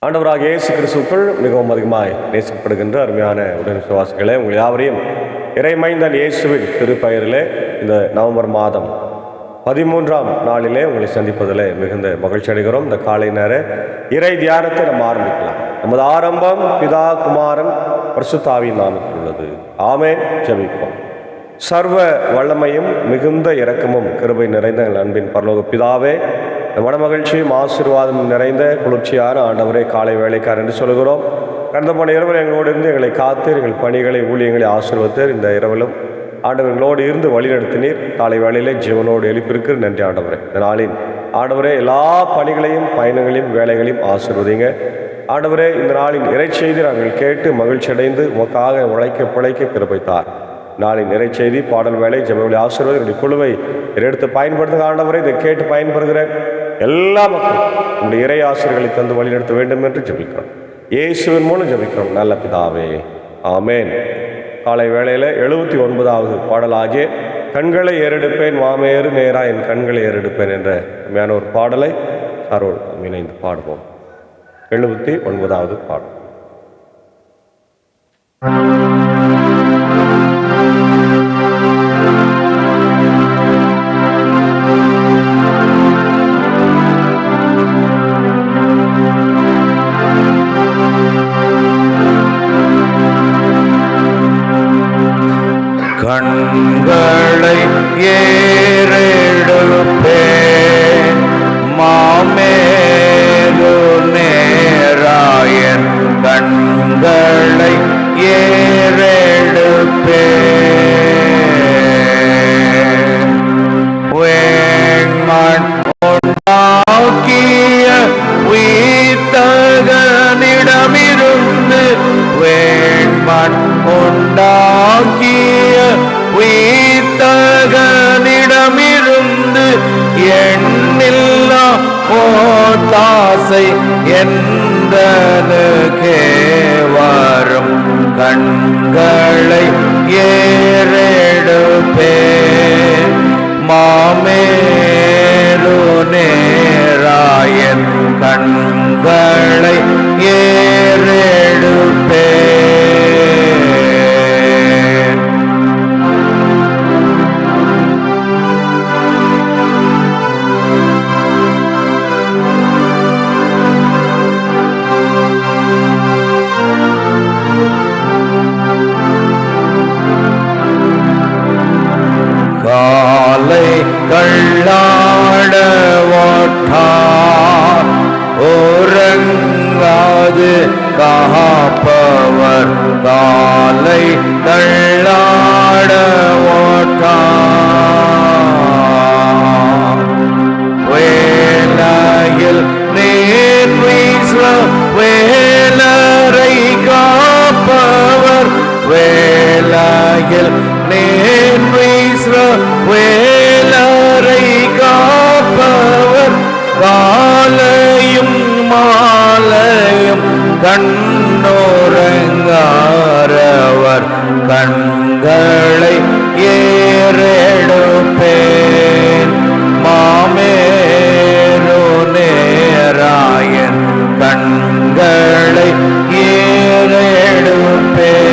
ஆண்டவராக இயேசு கிறிஸ்துவுக்குள் மிகவும் அதிகமாய் நேசிக்கப்படுகின்ற அருமையான உடன் விசுவாசிகளே, உங்கள் யாவரையும் இறைமைந்தன் இயேசுவின் திருப்பெயரிலே இந்த நவம்பர் மாதம் 13ஆம் நாளிலே உங்களை சந்திப்பதில் மிகுந்த மகிழ்ச்சி அடைகிறோம். இந்த காலை நேர இறை தியானத்தை நம்ம ஆரம்பிக்கலாம். நமது ஆரம்பம் பிதா குமாரன் பரிசுத்த ஆவியின் நாமத்தில் உள்ளது. ஆமென். ஜெபிப்போம். சர்வ வல்லமையும் மிகுந்த இரக்கமும் கிருபை நிறைந்த எங்கள் அன்பின் பரலோக பிதாவே, மனமகிழ்ச்சியும் ஆசீர்வாதம் நிறைந்த குளிர்ச்சியான ஆண்டவரே, காலை வேலைக்காரர் என்று சொல்கிறோம். கடந்த போன இரவில் எங்களோடு இருந்து எங்களை காத்து எங்கள் பணிகளை ஊழியங்களை ஆசீர்வதித்தீர். இந்த இரவிலும் ஆண்டவர் எங்களோடு இருந்து வழிநடத்தினீர். காலை வேளையிலே ஜீவனோடு எழுப்பியிருக்கிற நன்றி ஆண்டவரே. இந்த நாளின் ஆண்டவரே எல்லா பணிகளையும் பயணங்களையும் வேலைகளையும் ஆசீர்வதிங்க ஆண்டவரே. இந்த நாளின் இறைச்செய்தி நாங்கள் கேட்டு மகிழ்ச்சி அடைந்து உமக்காக உழைக்க பிழைக்க கிருபைத்தார். நாளின் இறைச்செய்தி பாடல் வேலை ஜெபவெளி ஆசீர்வாதம் என்னுடைய குழுவை எடுத்து பயன்படுத்துங்க ஆண்டவரே. இதை கேட்டு பயன்படுகிற எல்லா மக்களும் உங்களுடைய இறை ஆசிரியர்களை தந்து வழிநடத்த வேண்டும் என்று ஜெபிக்கிறோம். இயேசுவின் மூலம் ஜெபிக்கிறோம் நல்ல பிதாவே, ஆமேன். காலை வேளையில் 79வது பாடலாகிய கண்களை ஏறெடுப்பேன் மாமேறு நேரா என் கண்களை ஏறெடுப்பேன் என்ற உண்மையான ஒரு பாடலை அருள் இணைந்து பாடுவோம். 79வது பாடல். கண்களை ஏறெடுப்பேன் மாமேறு நேராயன் கண்களை ஏறெடுப்பேன் வேண்மண் உண்டாக்கிய உயிர்த்தகனிடமிருந்து வேண்மண் உண்டாக்கிய உயிர்த்தகனிடமிருந்து எண்ணில்லா ஓதாசை எந்தனுக்கே வரும் கண்களை ஏறெடுப்பேன் மாமேறு நேராயன் கண்களை ஏறெடுப்பேன். காலை கள்ளாட ஓட்டார் ஓரங்காது காப்பவர் காலை கள்ளாட ஓட்டார் வேலையில் நேர் வீச வேலரை காப்பவர் வேலையில் நேர் வீச வேலரை காப்பவர் காலையும் மாலையும் கண்ணோரங்காரவர் கண்களை ஏறெடுப்பேன் மாமேறு நேராயன் கண்களை ஏறெடுப்பேன்.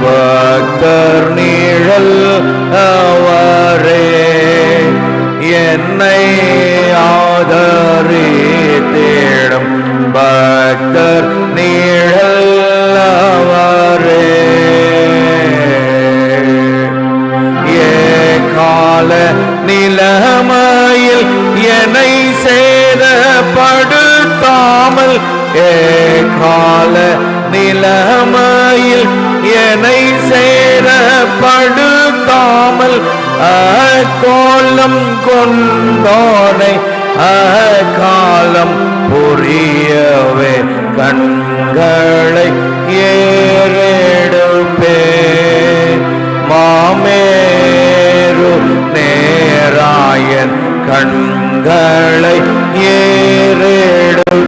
பக்தர் நீழல் அவரே என்னை ஆதரித்திடும் பக்தர் நீழல் அவரே கால நிலைமையில் என்னை சேதப்படுத்தாமல் கால நிலைமையில் என்னை சேதப்படுத்தாமல் கோலம் கொண்டோனை காலம் புரியவே கண்களை ஏறெடுப்பேன் மாமேறு நேராயன் கண்களை ஏறெடுப்பேன்.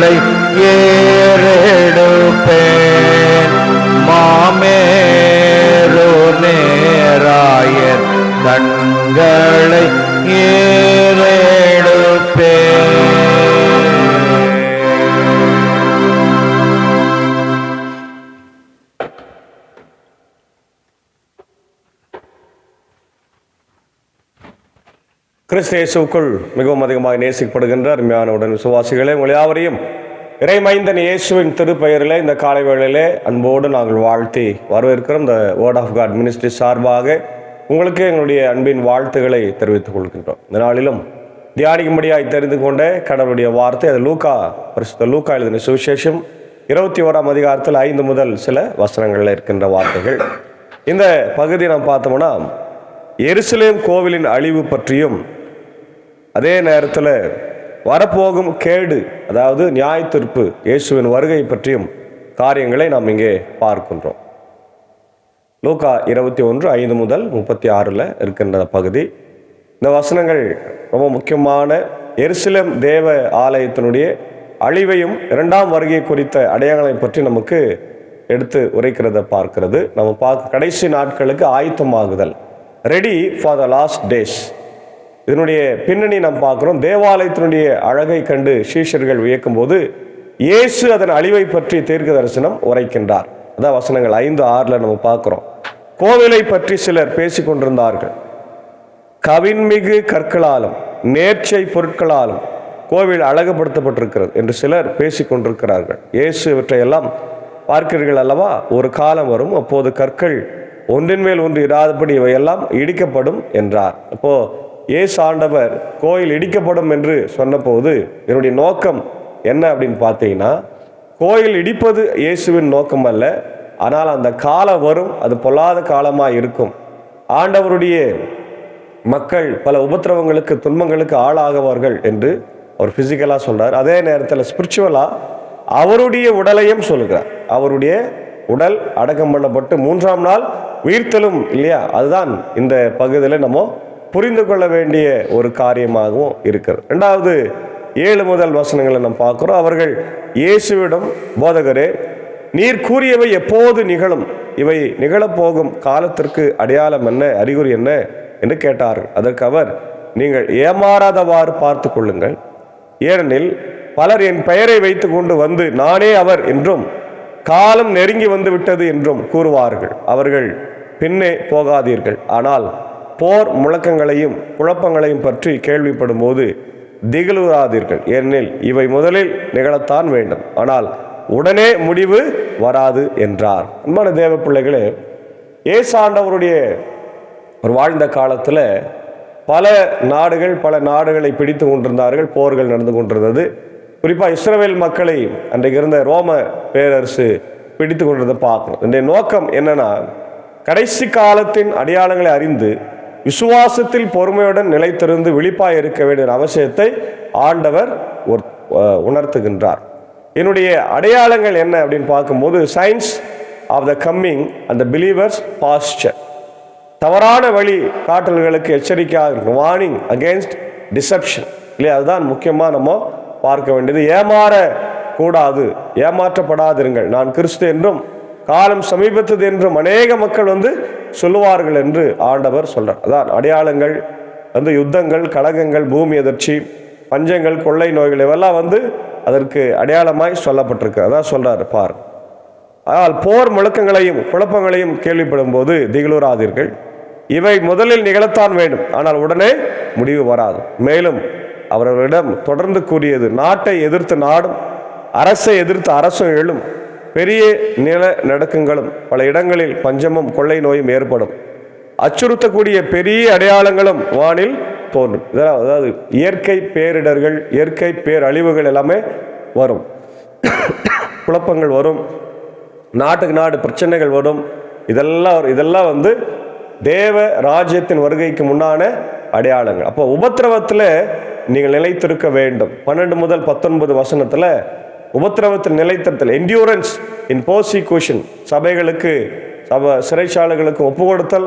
கண்களை ஏறெடுப்பேன். மாமேரு நேராயன் கண்களை ஏறெடுப்பேன். கிறிஸ்து இயேசுவுக்குள் மிகவும் அதிகமாக நேசிக்கப்படுகின்ற அருமையான உடன் விசுவாசிகளே, உங்கள் யாவரையும் இறைமைந்தன் இயேசுவின் திருப்பெயரிலே இந்த காலை வேளையிலே அன்போடு நாங்கள் வாழ்த்தி வரவேற்கிறோம். இந்த வேர்ட் ஆஃப் காட் மினிஸ்ட்ரி சார்பாக உங்களுக்கு எங்களுடைய அன்பின் வாழ்த்துக்களை தெரிவித்துக் கொள்கின்றோம். இந்த நாளிலும் தியானிக்கும்படியாய் தெரிந்து கொண்ட கடவுளுடைய வார்த்தை, அது பரிசுத்த லூக்கா எழுதின சுவிசேஷம் 21ஆம் அதிகாரத்தில் 5 முதல் சில வசனங்களில் இருக்கின்ற வார்த்தைகள். இந்த பகுதியை நாம் பார்த்தோம்னா எருசலேம் கோவிலின் அழிவு பற்றியும் அதே நேரத்தில் வரப்போகும் கேடு, அதாவது நியாய தீர்ப்பு, இயேசுவின் வருகை பற்றியும் காரியங்களை நாம் இங்கே பார்க்கின்றோம். லூக்கா 21:5 முதல் 36 இருக்கின்ற பகுதி. இந்த வசனங்கள் ரொம்ப முக்கியமான எருசலேம் தேவ ஆலயத்தினுடைய அழிவையும் 2ஆம் வருகை குறித்த அடையாளங்களை பற்றி நமக்கு எடுத்து உரைக்கிறத பார்க்கிறது. நம்ம கடைசி நாட்களுக்கு ஆயத்தமாகுதல், ready for the last days. இதனுடைய பின்னணி நாம் பார்க்கிறோம். தேவாலயத்தினுடைய அழகை கண்டு சீஷர்கள் வியக்கும் போது இயேசு அதன் அழிவை பற்றி தீர்க்க தரிசனம் உரைக்கின்றார். அதான் வசனங்கள் 5-6 நம்ம பார்க்கிறோம். கோவிலை பற்றி சிலர் பேசிக் கொண்டிருந்தார்கள். கவின்மிகு கற்களாலும் நேர்ச்சை பொருட்களாலும் கோவில் அழகுபடுத்தப்பட்டிருக்கிறது என்று சிலர் பேசிக் கொண்டிருக்கிறார்கள். இயேசு இவற்றையெல்லாம் பார்க்கிறீர்கள் அல்லவா? ஒரு காலம் வரும், அப்போது கற்கள் ஒன்றின் மேல் ஒன்று இராதபடி இவையெல்லாம் இடிக்கப்படும் என்றார். அப்போ இயேசு ஆண்டவர் கோயில் இடிக்கப்படும் என்று சொன்னபோது என்னுடைய நோக்கம் என்ன அப்படின்னு பார்த்தீங்கன்னா, கோயில் இடிப்பது இயேசுவின் நோக்கம் அல்ல. ஆனால் அந்த காலம் வரும், அது பொல்லாத காலமாக இருக்கும். ஆண்டவருடைய மக்கள் பல உபத்திரவங்களுக்கு துன்பங்களுக்கு ஆளாகுவார்கள் என்று அவர் பிசிக்கலாக சொல்றார். அதே நேரத்தில் ஸ்பிரிச்சுவலாக அவருடைய உடலையும் சொல்லுகிறார். அவருடைய உடல் அடக்கம் பண்ணப்பட்டு 3ஆம் நாள் உயிர்த்தலும் இல்லையா? அதுதான் இந்த பகுதியில் நம்ம புரிந்து கொள்ள வேண்டிய ஒரு காரியமாகவும் இருக்கிறது. 2வது 7 முதல் வசனங்களை நம்ம பார்க்கிறோம். அவர்கள் இயேசுவிடம், போதகரே, நீர் கூறியவை எப்போது நிகழும்? இவை நிகழப்போகும் காலத்திற்கு அடையாளம் என்ன, அறிகுறி என்ன என்று கேட்டார்கள். அதற்கு அவர், நீங்கள் ஏமாறாதவாறு பார்த்து கொள்ளுங்கள். ஏனெனில் பலர் என் பெயரை வைத்து கொண்டு வந்து நானே அவர் என்றும் காலம் நெருங்கி வந்து விட்டது என்றும் கூறுவார்கள். அவர்கள் பின்னே போகாதீர்கள். ஆனால் போர் முழக்கங்களையும் குழப்பங்களையும் பற்றி கேள்விப்படும் போது திகிலுறாதீர்கள். ஏனெனில் இவை முதலில் நிகழத்தான் வேண்டும், ஆனால் உடனே முடிவு வராது என்றார். அன்பான தேவ பிள்ளைகளே, இயேசு ஆண்டவருடைய ஒரு வாழ்ந்த காலத்தில் பல நாடுகளை பிடித்து கொண்டிருந்தார்கள். போர்கள் நடந்து கொண்டிருந்தது. குறிப்பாக இஸ்ரவேல் மக்களை அன்றைக்கு இருந்த ரோம பேரரசு பிடித்து கொண்டிருந்த பார்க்கணும். இந்த நோக்கம் என்னன்னா, கடைசி காலத்தின் அடையாளங்களை அறிந்து விசுவாசத்தில் பொறுமையுடன் நிலைத்திருந்து விழிப்பாய் இருக்க வேண்டிய அவசியத்தை ஆண்டவர் உணர்த்துகின்றார். என்னுடைய அடையாளங்கள் என்ன அப்படின்னு பார்க்கும்போது, signs of the coming and the believers pastor, தவறான வழி காட்டல்களுக்கு எச்சரிக்கையாக, வார்னிங் அகேன்ஸ்ட் டிசெப்ஷன் இல்லையா? அதுதான் முக்கியமாக நம்ம பார்க்க வேண்டியது. ஏமாற கூடாது, ஏமாற்றப்படாதிருங்கள், நான் கிறிஸ்து என்றும் காலம் சமீபத்தது என்றும் அநேக மக்கள் சொல்லுவார்கள் என்று ஆண்டவர் சொல்றார். அதான் அடையாளங்கள் யுத்தங்கள், கலகங்கள், பூமி அதிர்ச்சி, பஞ்சங்கள், கொள்ளை நோய்கள் இவெல்லாம் அதற்கு அடையாளமாய் சொல்லப்பட்டிருக்கு. அதான் சொல்றாரு பார். ஆனால் போர் முழக்கங்களையும் குழப்பங்களையும் கேள்விப்படும் போது திகிலுறாதீர்கள். இவை முதலில் நிகழத்தான் வேண்டும், ஆனால் உடனே முடிவு வராது. மேலும் அவர்களிடம் தொடர்ந்து கூறியது, நாட்டை எதிர்த்து நாடும், அரசை எதிர்த்து அரசும் எழும், பெரிய நில நடுக்கங்களும் பல இடங்களில் பஞ்சமும் கொள்ளை நோயும் ஏற்படும், அச்சுறுத்தக்கூடிய பெரிய அடையாளங்களும் வானில் தோன்றும். அதாவது இயற்கை பேரிடர்கள், இயற்கை பேரழிவுகள் எல்லாமே வரும், குழப்பங்கள் வரும், நாட்டுக்கு நாடு பிரச்சனைகள் வரும். இதெல்லாம் தேவ ராஜ்யத்தின் வருகைக்கு முன்னான அடையாளங்கள். அப்போ உபத்திரவத்தில் நீங்கள் நிலைத்திருக்க வேண்டும். 12 முதல் 19 வசனத்தில் உபத்திரவத்தில் நிலைத்திருத்தல், என்டியூரன்ஸ் இன் பர்சிக்யூஷன், சபைகளுக்கு சிறைச்சாலைகளுக்கு ஒப்பு கொடுத்தல்,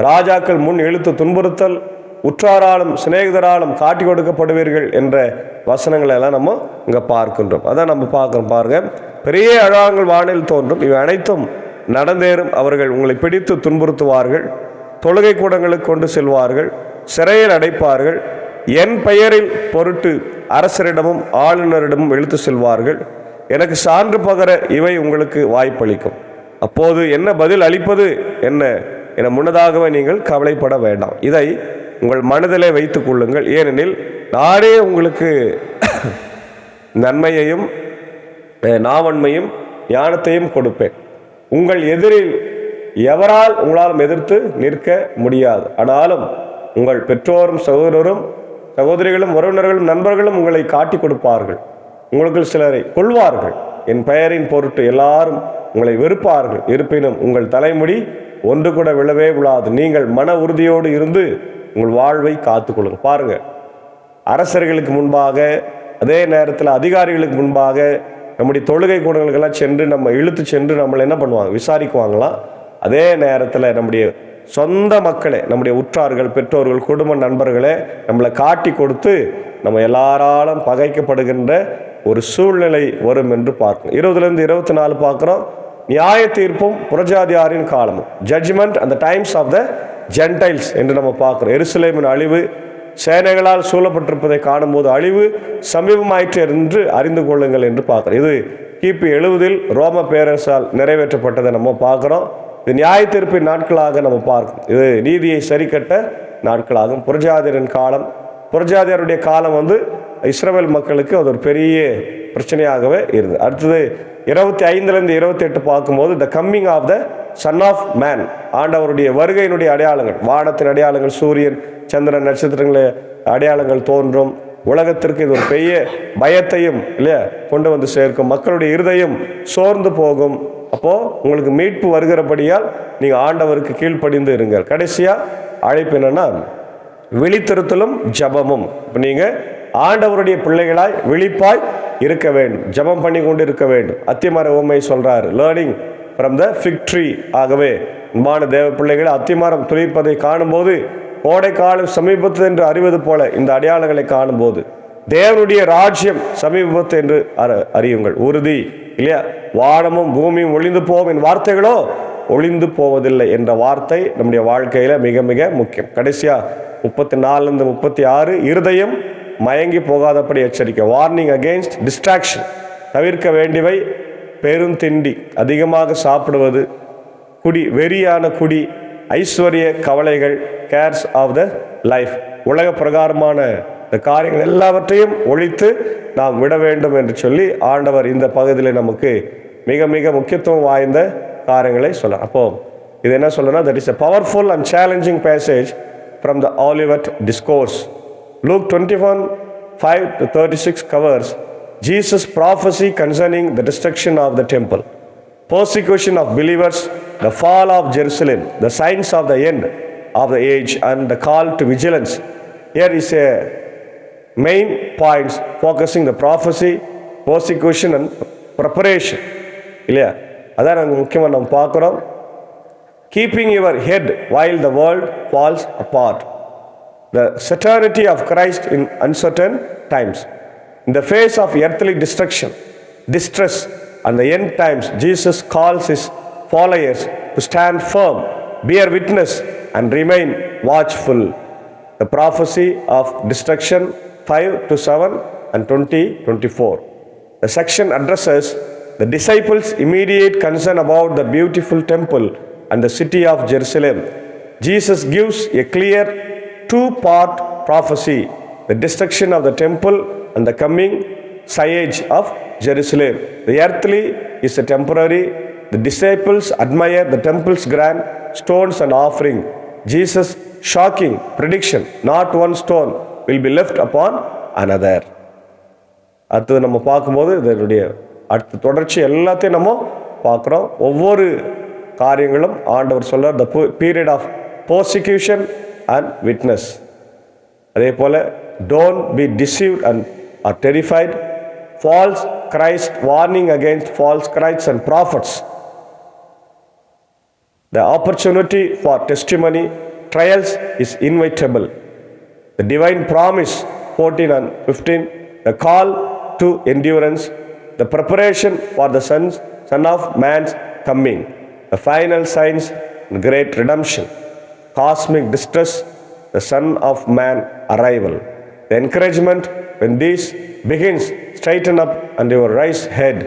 ராஜாக்கள் முன் இழுத்து துன்புறுத்தல், உற்றாராலும் சிநேகிதராலும் காட்டி கொடுக்கப்படுவீர்கள் என்ற வசனங்களை எல்லாம் நம்ம இங்கே பார்க்கின்றோம். அதான் நம்ம பார்க்கிறோம். பாருங்க, பெரிய அழகாங்கள் வானில் தோன்றும், இவை அனைத்தும் நடந்தேறும். அவர்கள் உங்களை பிடித்து துன்புறுத்துவார்கள், தொழுகை கூடங்களுக்கு கொண்டு செல்வார்கள், சிறையில் அடைப்பார்கள், என் பெயரில் பொருட்டு அரசரிடமும் ஆளுநரிடமும் இழுத்து செல்வார்கள். எனக்கு சான்று பகர இவை உங்களுக்கு வாய்ப்பளிக்கும். அப்போது என்ன பதில் அளிப்பது என்ன என முன்னதாகவே நீங்கள் கவலைப்பட வேண்டாம். இதை உங்கள் மனதிலே வைத்துக் கொள்ளுங்கள். ஏனெனில் நானே உங்களுக்கு நன்மையையும் நாவன்மையும் ஞானத்தையும் கொடுப்பேன். உங்கள் எதிரில் எவரால் உங்களால் எதிர்த்து நிற்க முடியாது. ஆனாலும் உங்கள் பெற்றோரும் சகோதரிகளும் உறவினர்களும் நண்பர்களும் உங்களை காட்டி கொடுப்பார்கள். உங்களுக்கு சிலரை கொள்வார்கள். என் பெயரின் பொருட்டு எல்லாரும் உங்களை வெறுப்பார்கள். இருப்பினும் உங்கள் தலைமுடி ஒன்று கூட விழவே விழாது. நீங்கள் மன உறுதியோடு இருந்து உங்கள் வாழ்வை காத்துக்கொள்ளுங்க. பாருங்க, அரசர்களுக்கு முன்பாக, அதே நேரத்தில் அதிகாரிகளுக்கு முன்பாக நம்முடைய தொழுகை கூடங்களுக்கெல்லாம் சென்று நம்ம இழுத்து சென்று நம்மளை என்ன பண்ணுவாங்க, விசாரிக்குவாங்களாம். அதே நேரத்தில் நம்முடைய சொந்த மக்களே, நம்முடைய உற்றார்கள், பெற்றோர்கள், குடும்ப நண்பர்களே நம்மளை காட்டி கொடுத்து நம்ம எல்லாராலும் பகைக்கப்படுகின்ற ஒரு சூழ்நிலை வரும் என்று பார்க்கணும். 20 to 24 பார்க்குறோம். நியாய தீர்ப்பும் புறஜாதியாரின் காலமும், judgement and the times of the gentiles என்று நம்ம பார்க்குறோம். எருசலேமின் அழிவு, சேனைகளால் சூழப்பட்டிருப்பதை காணும்போது அழிவு சமீபமாயிற்று என்று அறிந்து கொள்ளுங்கள் என்று பார்க்குறோம். இது கிபி 70 ரோம பேரரசால் நிறைவேற்றப்பட்டதை நம்ம பார்க்குறோம். இது நியாய தீர்ப்பின் நாட்களாக நம்ம பார்க்கணும். இது நீதியை சரிக்கட்ட நாட்களாகும். புறஜாதியரின் காலம், புறஜாதியருடைய காலம் இஸ்ரவேல் மக்களுக்கு அது ஒரு பெரிய பிரச்சனையாகவே இருந்தது. அடுத்தது 25 to 28 பார்க்கும்போது the coming of the son of man, ஆண்டவருடைய வருகையினுடைய அடையாளங்கள், வானத்தின் அடையாளங்கள், சூரியன், சந்திரன், நட்சத்திரங்கள அடையாளங்கள் தோன்றும். உலகத்திற்கு இது ஒரு பெரிய பயத்தையும் இல்லையா கொண்டு வந்து சேர்க்கும். மக்களுடைய இருதயம் சோர்ந்து போகும். அப்போ உங்களுக்கு மீட்பு வருகிறபடியால் நீங்க ஆண்டவருக்கு கீழ்ப்படிந்து இருங்கள். கடைசியா அழைப்பு என்னன்னா, விழித்திருத்தலும் ஜபமும். இப்போ நீங்க ஆண்டவருடைய பிள்ளைகளாய் விழிப்பாய் இருக்க வேண்டும், ஜபம் பண்ணி கொண்டு இருக்க வேண்டும். அத்திமர உவமை சொல்றாரு, learning from the fig tree. ஆகவே அன்பான தேவ பிள்ளைகள், அத்திமரம் துளிர்ப்பதை காணும்போது கோடை காலம் சமீபத்து என்று அறிவது போல இந்த அடையாளங்களை காணும்போது தேவனுடைய ராஜ்யம் சமீபத்து என்று அறியுங்கள். உறுதி இல்லையா, வானமும் பூமியும் ஒளிந்து போகும், என் வார்த்தைகளோ ஒளிந்து போவதில்லை என்ற வார்த்தை நம்முடைய வாழ்க்கையில மிக மிக முக்கியம். கடைசியா 34 to 36 இருதயம் மயங்கி போகாதபடி எச்சரிக்கை. Warning against distraction. தவிர்க்க வேண்டியவை பெருந்திண்டி, அதிகமாக சாப்பிடுவது, குடி, வெறியான குடி, ஐஸ்வர்ய கவலைகள், கேர்ஸ் ஆஃப் த லைஃப், உலக பிரகாரமான இந்த காரியங்கள் எல்லாவற்றையும் ஒழித்து நாம் விட வேண்டும் என்று சொல்லி ஆண்டவர் இந்த பகுதியில் நமக்கு மிக மிக முக்கியத்துவம் வாய்ந்த காரியங்களை சொல்லலாம். அப்போ இது என்ன சொல்லணும்னா, that is a powerful and challenging passage from the Olivet discourse. Luke 21:5 to 36 covers Jesus' prophecy concerning the destruction of the temple, persecution of believers, the fall of Jerusalem, the signs of the end of the age, and the call to vigilance. Here is a main points focusing the prophecy, persecution and preparation. இல்லையா, அதான் நாங்கள் முக்கியமாக நம்ம பார்க்குறோம். Keeping your head while the world falls apart. The certainty of Christ in uncertain times. In the face of earthly destruction, distress, and the end times, Jesus calls his followers to stand firm, bear witness, and remain watchful. The prophecy of destruction 5 to 7 and 20-24. The section addresses the disciples' immediate concern about the beautiful temple and the city of Jerusalem. Jesus gives a clear two-part prophecy: the destruction of the temple and the coming siege of Jerusalem. The earthly is a temporary. The disciples admire the temple's grand stones and offering. Jesus' shocking prediction: not one stone will be left upon another. அடுத்தது நம்ம பார்க்கும்போது இதனுடைய அடுத்த தொடர்ச்சி எல்லாத்தையும் நம்ம பார்க்குறோம். ஒவ்வொரு காரியங்களும் ஆண்டவர் சொல்றார், the period of persecution and witness. அதே போல don't be deceived and are terrified. False Christ, warning against false Christs and prophets. The opportunity for testimony, trials is inevitable. The divine promise 14 and 15, the call to endurance, the preparation for the Son of Man's coming, the final signs, the great redemption, cosmic distress, the Son of Man arrival. The encouragement when this begins, straighten up and your rise head.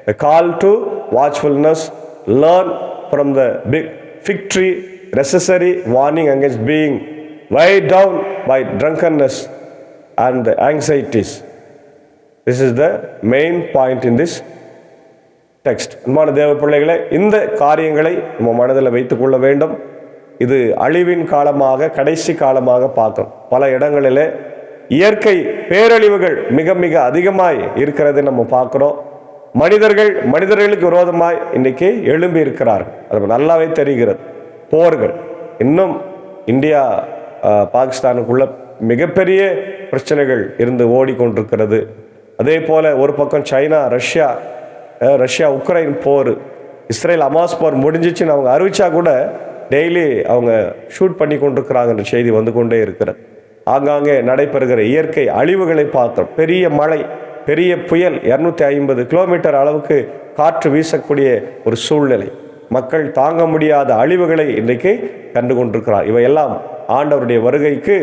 The call to watchfulness, learn from the big fig tree, necessary warning against being weighed down by drunkenness and the anxieties. This is the main point in this text. அன்பான தேவ பிள்ளைகளே, இந்த காரியங்களை நம்ம மனதில் வைத்துக் கொள்ள வேண்டும். இது அழிவின் காலமாக, கடைசி காலமாக பார்க்கிறோம். பல இடங்களிலே இயற்கை பேரழிவுகள் மிக மிக அதிகமாய் இருக்கிறது நம்ம பார்க்கிறோம். மனிதர்களுக்கு விரோதமாய் இன்னைக்கு எழும்பி இருக்கிறார்கள். அது நல்லாவே தெரிகிறது. போர்கள் இன்னும் இந்தியா பாகிஸ்தானுக்குள்ள மிகப்பெரிய பிரச்சனைகள் இருந்து ஓடிக்கொண்டிருக்கிறது. அதே போல ஒரு பக்கம் சைனா ரஷ்யா உக்ரைன் போர், இஸ்ரேல் ஹமாஸ் போர் முடிஞ்சிச்சுன்னு அவங்க அறிவிச்சா கூட டெய்லி அவங்க ஷூட் பண்ணி கொண்டிருக்கிறாங்கன்ற செய்தி வந்து கொண்டே இருக்கிறது. ஆங்காங்கே நடைபெறுகிற இயற்கை அழிவுகளை பார்த்தோம். பெரிய மழை, பெரிய புயல், 250 கிலோமீட்டர் அளவுக்கு காற்று வீசக்கூடிய ஒரு சூழ்நிலை, மக்கள் தாங்க முடியாத அழிவுகளை இன்றைக்கு கண்டு கொண்டிருக்கிறார். இவையெல்லாம் ஆண்டவருடைய வருகைக்கு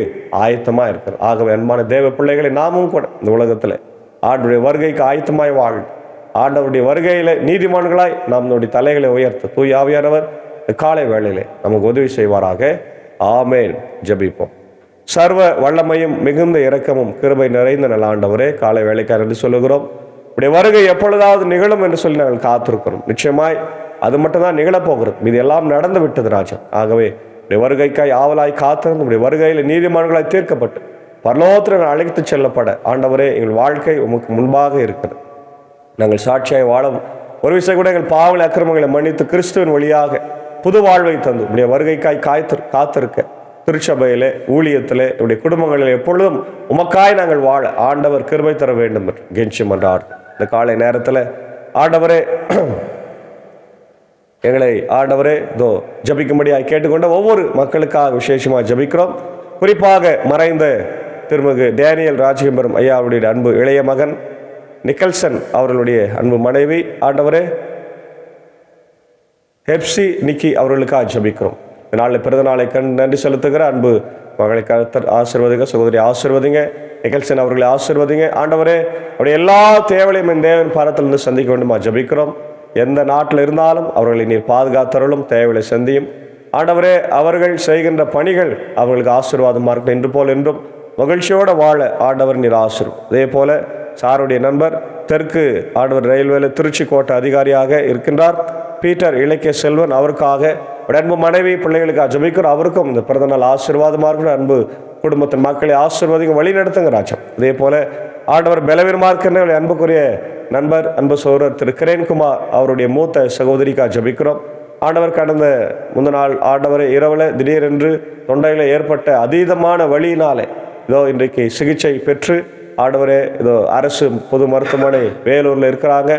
ஆயத்தமாக இருக்கிறது. ஆகவே அன்பான தேவ பிள்ளைகளை நாமும் கூட இந்த உலகத்தில் ஆண்டவருடைய வருகைக்கு ஆயத்தமாய் வாழ். ஆண்டவருடைய வருகையில் நீதிமான்களாய் நாம் நம்முடைய தலைகளை உயர்த்த தூய ஆவியானவர் காலை வேளையிலே நமக்கு உதவி செய்வாராக. ஆமேன். ஜெபிப்போம். சர்வ வல்லமையும் மிகுந்த இரக்கமும் கிருபை நிறைந்த நல்ல ஆண்டவரே, காலை வேளைக்காக என்று சொல்லுகிறோம். இப்படி வருகை எப்பொழுதாவது நிகழும் என்று சொல்லி நாங்கள் காத்திருக்கிறோம். நிச்சயமாய் அது மட்டும்தான் நிகழப்போகிறது. இது எல்லாம் நடந்து விட்டது ராஜா. ஆகவே இப்படி வருகைக்காய் ஆவலாய் காத்திருந்து இப்படி வருகையில் நீதிமான்களாய் தீர்க்கப்பட்டு பரலோகத்தில் அழைத்து செல்லப்பட ஆண்டவரே, எங்கள் வாழ்க்கை உமக்கு முன்பாக இருக்கிறது. நாங்கள் சாட்சியாய் வாழும் ஒரு விஷயம் கூட எங்கள் பாவங்களை அக்கிரமங்களை மன்னித்து கிறிஸ்துவின் வழியாக புது வாழ்வை தந்து இப்படிய வருகைக்காய் காத்திருக்க திருச்சபையிலே, ஊழியத்திலே, இப்படிய குடும்பங்களில் எப்பொழுதும் உமக்காய் நாங்கள் வாழ ஆண்டவர் கிருபை தர வேண்டும் என்று கெஞ்சி மன்றாடு. இந்த காலை நேரத்தில் ஆண்டவரே, எங்களை ஆண்டவரே இதோ ஜபிக்கும்படியாக கேட்டுக்கொண்ட ஒவ்வொரு மக்களுக்காக விசேஷமாக ஜபிக்கிறோம். குறிப்பாக மறைந்த திருமிகு டேனியல் ராஜகம்பரம் ஐயாவுடைய அன்பு இளைய மகன் நிக்கல்சன் அவர்களுடைய அன்பு மனைவி ஆண்டவரே ஹெப்சி நிக்கி அவர்களுக்காக ஜபிக்கிறோம். நாளை பிறந்த நாளை நன்றி செலுத்துகிற அன்பு மகளை கருத்தர் ஆசீர்வதிங்க, சகோதரி ஆசீர்வதிங்க, நிக்கல்சன் அவர்களை ஆசீர்வதிங்க. ஆண்டவரே அவருடைய எல்லா தேவையும் என் தேவன் பாரத்திலிருந்து சந்திக்க வேண்டுமா ஜபிக்கிறோம். எந்த நாட்டில் இருந்தாலும் அவர்களை நீர் பாதுகாத்தருளும், தேவையை சந்தியும். ஆண்டவரே அவர்கள் செய்கின்ற பணிகள் அவர்களுக்கு ஆசீர்வாதமாக இருக்கும். இன்று போல் என்றும் மகிழ்ச்சியோடு வாழ ஆண்டவர் நீர் ஆசீர்வம். அதே போல சாருடைய நண்பர் தெற்கு ஆண்டவர் ரயில்வேல திருச்சி கோட்டை அதிகாரியாக இருக்கின்றார் பீட்டர் இலக்கிய செல்வன், அவருக்காக அன்பு மனைவி பிள்ளைகளுக்காக ஜபிக்கிறோம். அவருக்கும் இந்த பிறந்தநாள் ஆசீர்வாதமாக இருக்கிற அன்பு குடும்பத்தின் மக்களை ஆசீர்வாதிங்க, வழி நடத்துங்க ராஜம். அதே போல ஆண்டவர் பலவீனமாக இருக்கிற அன்புக்குரிய நண்பர் அன்பு சகோதரர் திரு கிரேன்குமார் அவருடைய மூத்த சகோதரிக்காக ஜபிக்கிறோம். ஆண்டவர் கடந்த முந்த நாள் ஆண்டவரை இரவில் திடீரென்று தொண்டையில் ஏற்பட்ட அதீதமான வழியினாலே இதோ இன்றைக்கு சிகிச்சை பெற்று ஆண்டவரே இதோ அரசு பொது மருத்துவமனை வேலூரில் இருக்கிறாங்க.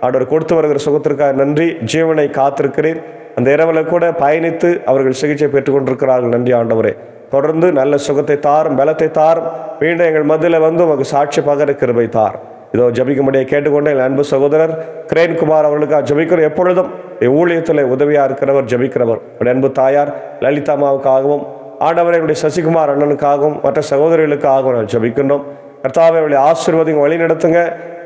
ஆண்டவர் கொடுத்து வருகிற சுகத்திற்காக நன்றி. ஜீவனை காத்திருக்கிறேன். அந்த இரவில் கூட பயணித்து அவர்கள் சிகிச்சை பெற்றுக்கொண்டிருக்கிறார்கள். நன்றி ஆண்டவரே. தொடர்ந்து நல்ல சுகத்தை தாரும், பலத்தை தாரும். மீண்டும் எங்கள் மத்தியில் வந்து உங்களுக்கு சாட்சி பகர கிருபை தார். இதோ ஜபிக்கும்படியை கேட்டுக்கொண்ட எங்கள் அன்பு சகோதரர் கிரேன்குமார் அவர்களுக்காக ஜபிக்கிறோம். எப்பொழுதும் ஊழியத்தில் உதவியாக இருக்கிறவர் ஜபிக்கிறவர். அன்பு தாயார் லலிதாமாவுக்காகவும் ஆண்டவரை என்னுடைய சசிகுமார் அண்ணனுக்காகவும் மற்ற சகோதரிகளுக்காகவும் நான் ஜபிக்கின்றோம். கர்த்தாவே அவர்களை ஆசீர்வாதம் வழி நடத்துங்க.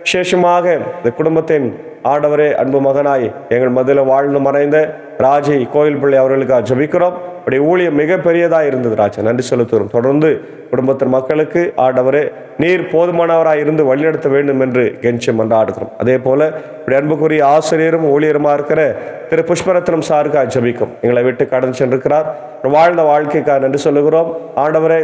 விசேஷமாக இந்த குடும்பத்தின் ஆண்டவரே அன்பு மகனாய் எங்கள் மத்தியில் வாழ்ந்து மறைந்த ராஜி கோயில் பிள்ளை அவர்களுக்காக ஜபிக்கிறோம். அப்படி ஊழியம் மிக பெரியதாக இருந்தது ராஜா, நன்றி செலுத்துகிறோம். தொடர்ந்து குடும்பத்தின் மக்களுக்கு ஆண்டவரே நீர் போதுமானவராக இருந்து வழிநடத்த வேண்டும் என்று கெஞ்சி மன்றாடுகிறோம். அதே போல இப்படி அன்புக்குரிய ஆசிரியரும் ஊழியருமா இருக்கிற திரு புஷ்பரத்னம் சாருக்காக ஜபிக்கும். எங்களை விட்டு கடந்து சென்றிருக்கிறார். வாழ்ந்த வாழ்க்கைக்காக நன்றி சொல்லுகிறோம். ஆண்டவரே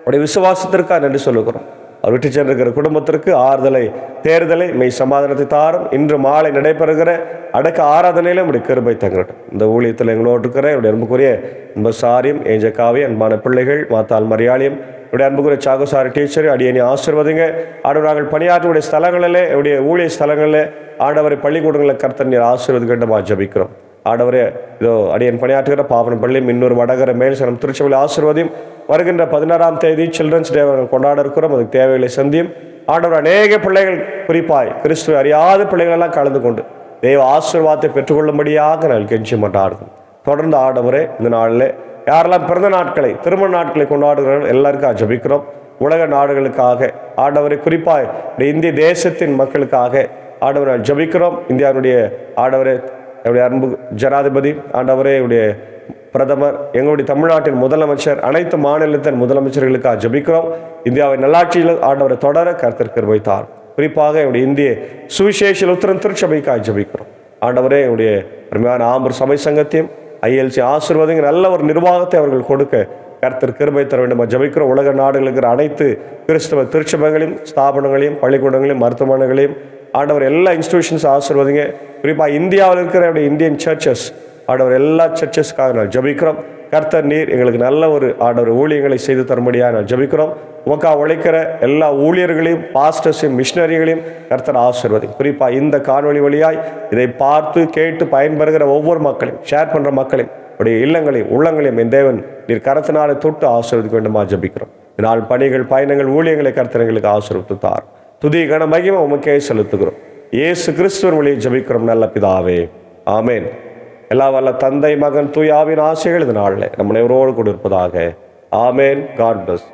உடைய விசுவாசத்திற்காக நன்றி சொல்லுகிறோம். அவர் விட்டு சென்றிருக்கிற குடும்பத்திற்கு ஆறுதலை, தேர்தலை, மெய் சமாதானத்தை தாரும். இன்று மாலை நடைபெறுகிற அடக்க ஆராதனையிலும் இப்படி கிருபை தங்கட்டும். இந்த ஊழியத்தில் எங்களோடு இருக்கிற என்னுடைய அன்புக்குரிய அன்புசாரியம் ஏஞ்சக்காவி அன்பான பிள்ளைகள் மாத்தாள் மரியாளியம் என்னுடைய அன்புக்குரிய சாகுசாரி டீச்சர் அடியணி ஆசீர்வதிங்க. ஆண்டவர் நாங்கள் பணியாற்றக்கூடிய ஸ்தலங்களிலே என்னுடைய ஊழிய ஸ்தலங்களிலே ஆண்டவரை பள்ளிக்கூடங்களை கர்த்தர் நீர் ஆசீர்வதிக்கட்டுமா ஜபிக்கிறோம். ஆண்டவரே இதோ அடியன் பணியாற்றுகிற பாவனப்பள்ளி இன்னொரு வடகர மேல்சனம் திருச்சபையில் ஆசீர்வதியும். வருகின்ற 16ஆம் தேதி சில்ட்ரன்ஸ் டே கொண்டாட இருக்கிறோம். அதுக்கு தேவைகளை சந்தியும். ஆண்டவர் அநேக பிள்ளைகள், குறிப்பாய் கிறிஸ்துவை அறியாத பிள்ளைகள் எல்லாம் கலந்து கொண்டு தெய்வ ஆசீர்வாதத்தை பெற்றுக்கொள்ளும்படியாக நான் கெஞ்சி மன்றாடுகிறோம். தொடர்ந்து ஆண்டவரே இந்த நாளில் யாரெல்லாம் பிறந்த நாட்களை, திருமண நாட்களை கொண்டாடுகிறார்கள் எல்லாருக்கும் ஜெபிக்கிறோம். உலக நாடுகளுக்காக ஆண்டவரை, குறிப்பாய் இந்திய தேசத்தின் மக்களுக்காக ஆண்டவரை ஜெபிக்கிறோம். இந்தியாவுடைய ஆண்டவரே, என்னுடைய அன்பு ஜனாதிபதி ஆண்டவரே, என்னுடைய பிரதமர், எங்களுடைய தமிழ்நாட்டின் முதலமைச்சர், அனைத்து மாநிலத்தின் முதலமைச்சர்களுக்காக ஜெபிக்கிறோம். இந்தியாவின் நல்லாட்சியில் ஆண்டவரை தொடர கர்த்தர் கிருபை தாரும். குறிப்பாக என்னுடைய இந்திய சுவிசேஷ லுத்தரன் திருச்சபைக்காக ஜெபிக்கிறோம். ஆண்டவரே, என்னுடைய அருமையான ஆம்பூர் சபை சங்கத்தையும் ILC ஆசீர்வாதங்க நல்ல ஒரு நிர்வாகத்தை அவர்கள் கொடுக்க கர்த்தர் கிருபை தர வேண்டும் ஜெபிக்கிறோம். உலக நாடுகளில் இருக்கிற அனைத்து கிறிஸ்தவ திருச்சபைகளையும், ஸ்தாபனங்களையும், பள்ளிக்கூடங்களையும், மருத்துவமனைகளையும் ஆண்டவர் எல்லா இன்ஸ்டிடியூஷன்ஸ் ஆசீர்வதிங்க. குறிப்பாக இந்தியாவில் இருக்கிற இந்தியன் சர்ச்சஸ் ஆண்டவர் எல்லா சர்ச்சஸ்க்காக நான் ஜெபிக்கிறோம். கர்த்தர் நீர் எங்களுக்கு நல்ல ஒரு ஆண்டவர் ஊழியங்களை செய்து தரும்படியாக நான் ஜெபிக்கிறோம். உமக்காக உழைக்கிற எல்லா ஊழியர்களையும், பாஸ்டர்ஸையும், மிஷினரிகளையும் கர்த்தர் ஆசீர்வதி. குறிப்பாக இந்த காணொளி வழியாய் இதை பார்த்து கேட்டு பயன்பெறுகிற ஒவ்வொரு மக்களையும், ஷேர் பண்ணுற மக்களையும், உடைய இல்லங்களையும் உள்ளங்களையும் என் தேவன் நீர் கரத்தினாலே தொட்டு ஆசீர்வதிக்க வேண்டுமா ஜெபிக்கிறோம். இதனால் பணிகள், பயணங்கள், ஊழியங்களை கர்த்தர் எங்களுக்கு ஆசீர்வதித்து தார். துதி கன மகிமை உமக்கே செலுத்துகிறோம். இயேசு கிறிஸ்துவின் வழியை ஜெபிக்கிறோம் நல்ல பிதாவே, ஆமேன். எல்லா வல்ல தந்தை, மகன், தூய ஆவியின் ஆசைகள் இந்த நாளில் நம்ம அனைவரோடு கூட இருப்பதாக. ஆமேன். God plus.